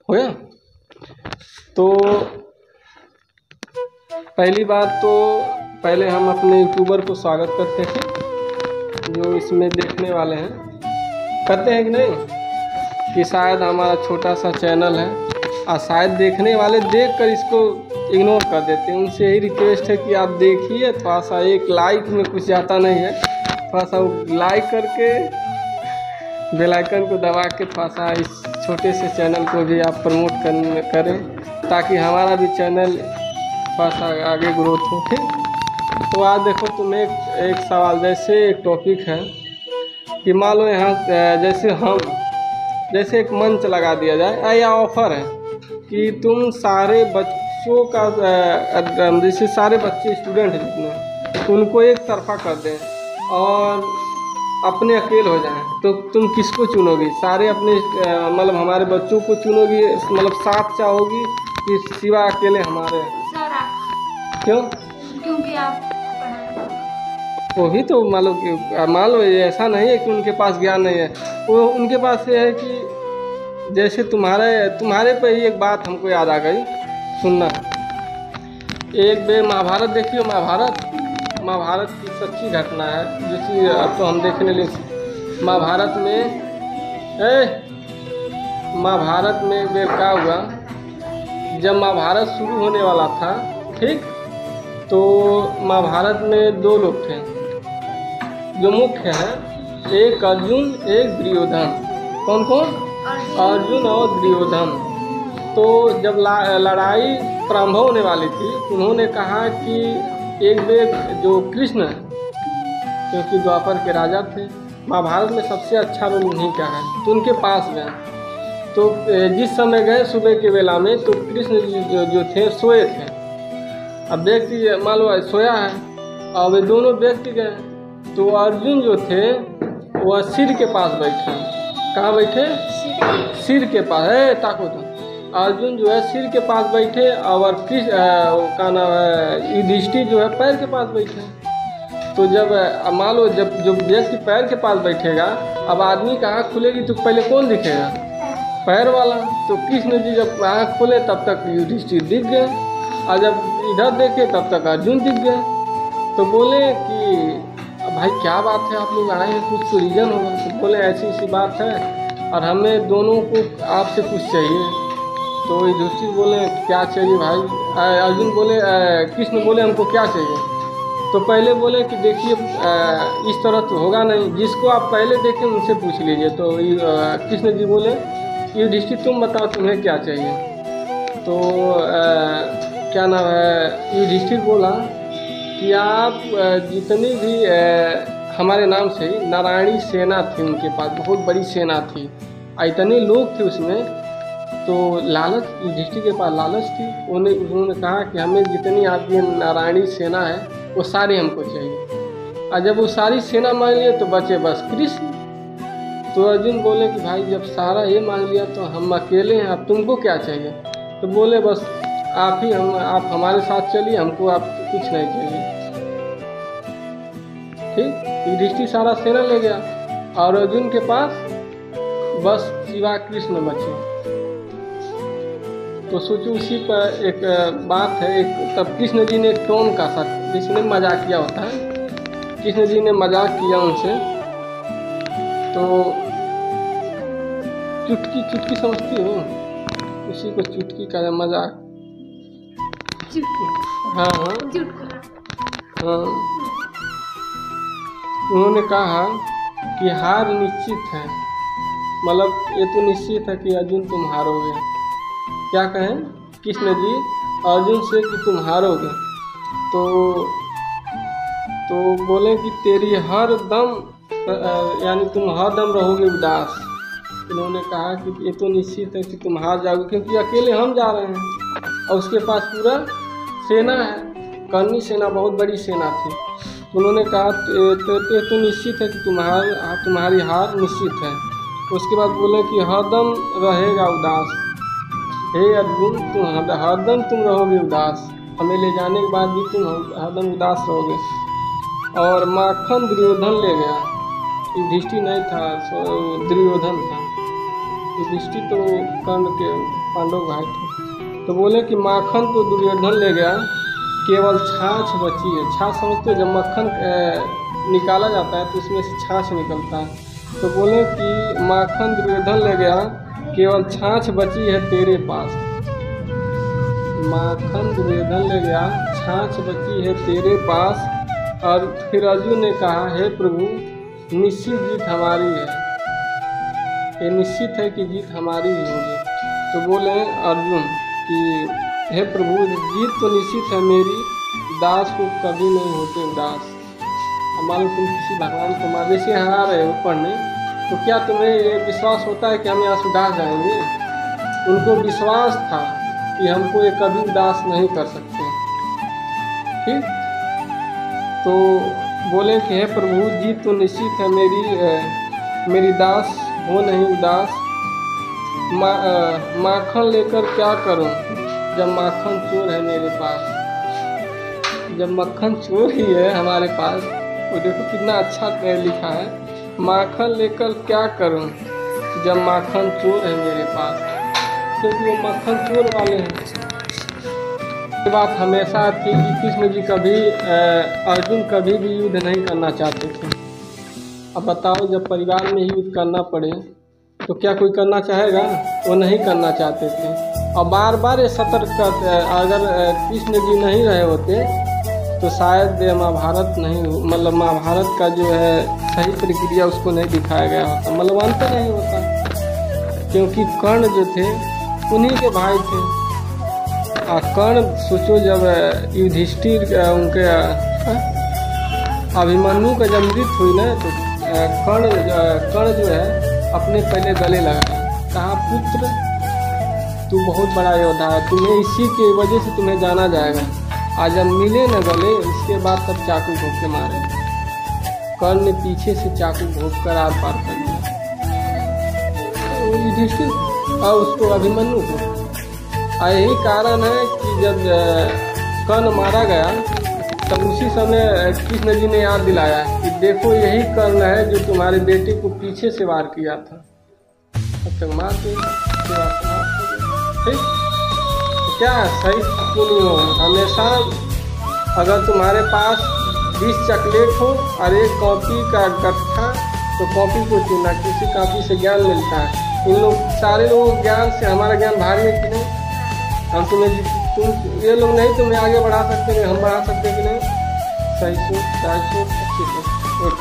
हो गया। तो पहली बात तो पहले हम अपने यूट्यूबर को स्वागत करते हैं जो इसमें देखने वाले हैं, करते हैं कि नहीं, कि शायद हमारा छोटा सा चैनल है और शायद देखने वाले देखकर इसको इग्नोर कर देते हैं। उनसे यही रिक्वेस्ट है कि आप देखिए, थोड़ा सा एक लाइक में कुछ जाता नहीं है, थोड़ा सा लाइक करके बेल आइकन को दबा के थोड़ा सा इस छोटे से चैनल को भी आप प्रमोट करें ताकि हमारा भी चैनल थोड़ा सा आगे ग्रोथ हो। ठीक, तो आज देखो तुम एक सवाल, जैसे एक टॉपिक है कि मान लो यहाँ जैसे एक मंच लगा दिया जाए या ऑफर है कि तुम सारे बच्चों का जैसे सारे बच्चे स्टूडेंट हैं जितने, उनको एक तरफा कर दें और अपने अकेले हो जाएं, तो तुम किसको चुनोगी? सारे अपने मतलब हमारे बच्चों को चुनोगी, मतलब साथ चाहोगी कि सिवा अकेले हमारे? क्यों? क्योंकि आप वो भी तो मान लो ऐसा नहीं है कि उनके पास ज्ञान नहीं है, वो उनके पास ये है कि जैसे तुम्हारे पे ही एक बात हमको याद आ गई, सुनना। एक बेर महाभारत देखिए, महाभारत की सच्ची घटना है, जो चीज़ अब तो हम देखने लगे। महाभारत में एक बेर क्या हुआ, जब महाभारत शुरू होने वाला था, ठीक, तो महाभारत में दो लोग थे जो मुख्य हैं, एक अर्जुन एक दुर्योधन। कौन कौन? अर्जुन और दुर्योधन। तो जब लड़ाई प्रारंभ होने वाली थी, उन्होंने कहा कि एक बेर जो कृष्ण, क्योंकि द्वापर के राजा थे, महाभारत में सबसे अच्छा रोल उन्हीं का है, तो उनके पास गए। तो जिस समय गए सुबह के वेला में, तो कृष्ण जो थे सोए थे। अब व्यक्ति मान लो सोया है, और वे दोनों व्यक्ति गए, तो अर्जुन जो थे वह सिर के पास बैठे। कहाँ बैठे? सिर के पास है, ताको तो। अर्जुन जो है सिर के पास बैठे, और का नाम है युधिष्ठिर जो है पैर के पास बैठे। तो जब मान लो जब जो व्यक्ति पैर के पास बैठेगा, अब आदमी का आँख खुलेगी तो पहले कौन दिखेगा? पैर वाला। तो कृष्ण जी जब आँख खोले तब तक युधिष्ठिर दिख गए, और जब इधर देखे तब तक अर्जुन दिख गए। तो बोले कि भाई क्या बात है, आप लोग आए हैं, कुछ तो रीज़न होगा। तो बोले ऐसी बात है और हमें दोनों को आपसे कुछ चाहिए। तो युधिष्ठिर बोले क्या चाहिए भाई? अर्जुन बोले, कृष्ण बोले हमको क्या चाहिए? तो पहले बोले कि देखिए इस तरह तो होगा नहीं, जिसको आप पहले देखें उनसे पूछ लीजिए। तो कृष्ण जी बोले युधिष्ठिर तुम बताओ तुम्हें क्या चाहिए? तो क्या नाम है, युधिष्ठिर बोला कि आप जितनी भी हमारे नाम से नारायणी सेना थी, उनके पास बहुत बड़ी सेना थी, इतने लोग थे उसमें। तो लालच, युधिष्ठिर के पास लालच थी। उन्होंने कहा कि हमें जितनी आपकी नारायणी सेना है वो सारी हमको चाहिए। और जब वो सारी सेना मांग लिए तो बचे बस कृष्ण। तो अर्जुन बोले कि भाई जब सारा ये मांग लिया तो हम अकेले हैं, अब तुमको क्या चाहिए? तो बोले बस आप हमारे साथ चलिए, हमको आप कुछ नहीं चाहिए। ठीक, युधिष्ठिर सारा सेना ले गया और अर्जुन के पास बस सिवा कृष्ण बचे। तो सोचो उसी पर एक बात है, एक तब कृष्ण जी ने टोन का सा, जिसने मजाक किया होता है, कृष्ण जी ने मजाक किया उनसे। तो चुटकी समझती हो? उसी को चुटकी का मजाक। हाँ हाँ, उन्होंने कहा कि हार निश्चित है, मतलब ये तो निश्चित है कि अर्जुन तुम हारोगे। क्या कहें कृष्ण जी अर्जुन से कि तुम हारोगे? तो बोले कि तेरी हर दम, यानी तुम हर दम रहोगे उदास। उन्होंने कहा कि ये तो निश्चित है कि तुम हार जाओगे, क्योंकि अकेले हम जा रहे हैं और उसके पास पूरा सेना है, कर्णी सेना, बहुत बड़ी सेना थी। उन्होंने कहा तो निश्चित है कि तुम्हारी हार निश्चित है। उसके बाद बोले कि हरदम रहेगा उदास। हे अर्जुन, हरदम तुम रहोगे उदास, हमें ले जाने के बाद भी तुम हरदम उदास रहोगे। और माखन दुर्योधन ले गया, युधिष्ठिर नहीं था, दुर्योधन था। युधिष्ठिर तो कर्ण के पांडव भाई थे। तो बोले कि माखन तो दुर्योधन ले गया, केवल छाछ बची है। छाछ समझते हो, जब मक्खन निकाला जाता है तो उसमें से छाछ निकलता है। तो बोले कि माखन दुर्योधन ले गया, केवल छाछ बची है तेरे पास। माखन दुर्योधन ले गया, छाछ बची है तेरे पास। और फिर अर्जुन ने कहा, हे प्रभु निश्चित जीत हमारी है, ये निश्चित है कि जीत हमारी ही होगी। तो बोले अर्जुन कि हे प्रभु जीत तो निश्चित है मेरी, दास को कभी नहीं होते उदास। हमारे तुम किसी भगवान को मार जैसे यहाँ आ रहे हो पढ़ने, तो क्या तुम्हें ये विश्वास होता है कि हम यहाँ से उदास जाएंगे? उनको विश्वास था कि हमको ये कभी उदास नहीं कर सकते। ठीक, तो बोले कि हे प्रभु जीत तो निश्चित है मेरी दास हो नहीं उदास। माखन लेकर क्या करूं जब माखन चोर है मेरे पास। जब मक्खन चोर ही है हमारे पास, तो देखो कितना अच्छा लिखा है, माखन लेकर क्या करूं जब माखन चोर है मेरे पास, क्योंकि वो मक्खन चोर वाले हैं। ये बात हमेशा थी कि कृष्ण जी अर्जुन कभी भी युद्ध नहीं करना चाहते थे। अब बताओ, जब परिवार में ही युद्ध करना पड़े तो क्या कोई करना चाहेगा? वो नहीं करना चाहते थे। और बार बार ये सतर्क करते, अगर कृष्ण जी नहीं रहे होते तो शायद महाभारत नहीं, मतलब महाभारत का जो है सही प्रक्रिया उसको नहीं दिखाया गया होता, मतलब अंत नहीं होता। क्योंकि कर्ण जो थे उन्हीं के भाई थे। और कर्ण सोचो, जब युधिष्ठिर उनके अभिमन्यु का जब मृत्यु हुई ना, तो कर्ण जो है अपने पहले गले लगाया, कहा पुत्र तू बहुत बड़ा योद्धा है, तुम्हें इसी के वजह से तुम्हें जाना जाएगा। आज जब मिले न गले, इसके बाद तब चाकू घोंप के मारे। कर्ण ने पीछे से चाकू घोंप कर आर पार कर दिया युधिष्ठिर और उसको अभिमन्यु को। यही कारण है कि जब कर्ण मारा गया तब उसी समय कृष्ण जी ने याद दिलाया कि देखो यही कर्ण है जो तुम्हारे बेटे को पीछे से वार किया था, अब तक मार के ठीक। क्या सही क्यों नहीं हो? हमेशा अगर तुम्हारे पास 20 चॉकलेट हो और एक कॉपी का गट्ठा, तो कॉपी को चुना, किसी कॉपी से ज्ञान मिलता है। इन लोग सारे लोगों ज्ञान से हमारा ज्ञान भारी है कि नहीं? हम तुम ये लोग नहीं तुम्हें आगे बढ़ा सकते, हम बढ़ा सकते कि नहीं? सही सोच, अच्छी सोच।